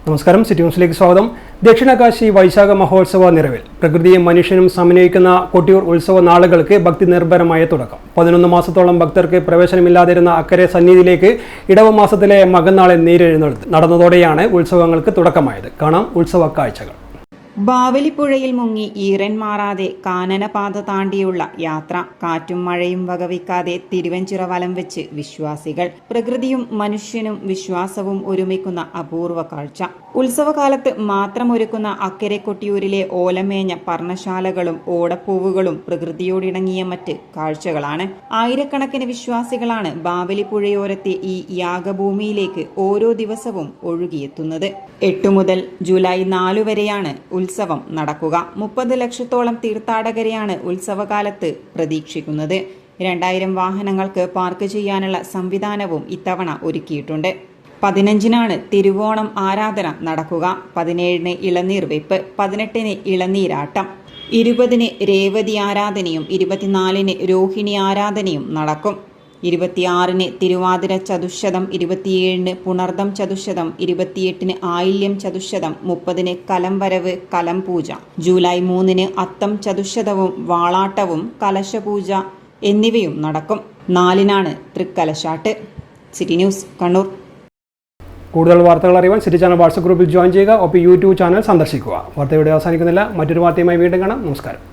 നമസ്കാരം, സിറ്റി ന്യൂസിലേക്ക് സ്വാഗതം. ദക്ഷിണകാശി വൈശാഖ മഹോത്സവ നിറവിൽ പ്രകൃതിയും മനുഷ്യനും സമന്വയിക്കുന്ന കൊട്ടിയൂർ ഉത്സവ നാളുകൾക്ക് ഭക്തി നിർഭരമായ തുടക്കം. 11 മാസത്തോളം ഭക്തർക്ക് പ്രവേശനമില്ലാതിരുന്ന അക്കരെ സന്നിധിയിലേക്ക് ഇടവ മാസത്തിലെ മകന്നാളെ നീരെഴുന്നള്ളത്ത് നടന്നതോടെയാണ് ഉത്സവങ്ങൾക്ക് തുടക്കമായത്. കാണാം ഉത്സവ കാഴ്ചകൾ. ബാവലിപ്പുഴയിൽ മുങ്ങി ഈറൻ മാറാതെ കാനനപാത താണ്ടിയുള്ള യാത്ര. കാറ്റും മഴയും വകവയ്ക്കാതെ തിരുവഞ്ചിറ വലം വെച്ച് വിശ്വാസികൾ. പ്രകൃതിയും മനുഷ്യനും വിശ്വാസവും ഒരുമിക്കുന്ന അപൂർവ കാഴ്ച. ഉത്സവകാലത്ത് മാത്രം ഒരുക്കുന്ന അക്കരെ കൊട്ടിയൂരിലെ ഓലമേഞ്ഞ പർണശാലകളും ഓടപ്പൂവുകളും പ്രകൃതിയോടിണങ്ങിയ മറ്റ് കാഴ്ചകളാണ്. ആയിരക്കണക്കിന് വിശ്വാസികളാണ് ബാവലിപ്പുഴയോരത്തെ ഈ യാഗഭൂമിയിലേക്ക് ഓരോ ദിവസവും ഒഴുകിയെത്തുന്നത്. 8 മുതൽ ജൂലൈ 4 വരെയാണ് ഉത്സവം നടക്കുക. 30 ലക്ഷത്തോളം തീർത്ഥാടകരെയാണ് ഉത്സവകാലത്ത് പ്രതീക്ഷിക്കുന്നത്. 2000 വാഹനങ്ങൾക്ക് പാർക്ക് ചെയ്യാനുള്ള സംവിധാനവും ഇത്തവണ ഒരുക്കിയിട്ടുണ്ട്. 15-നാണ് തിരുവോണം ആരാധന നടക്കുക. 17-ന് ഇളനീർ വെപ്പ്, 18-ന് ഇളനീരാട്ടം, 20-ന് രേവതി ആരാധനയും 24-ന് രോഹിണി ആരാധനയും നടക്കും. 26-ന് തിരുവാതിര ചതുശതം, 27-ന് പുണർദം ചതുശതം, 28-ന് ആയില്യം ചതുശതം, 30-ന് കലംവരവ് കലം പൂജ, ജൂലൈ 3-ന് അത്തം ചതുശതവും വാളാട്ടവും കലശപൂജ എന്നിവയും നടക്കും. 4-നാണ് തൃക്കലശാട്ട്. City news, Kannur. കൂടുതൽ വാർത്തകൾ അറിയാൻ സിറ്റി ചാനൽ വാട്സ്ആപ്പ് ഗ്രൂപ്പിൽ ജോയിൻ ചെയ്യുക. ഒപ്പം യൂട്യൂബ് ചാനൽ സന്ദർശിക്കുക. വാർത്ത ഇവിടെ അവസാനിക്കുന്നില്ല. മറ്റൊരു വാർത്തയുമായി വീണ്ടും കാണാം. നമസ്കാരം.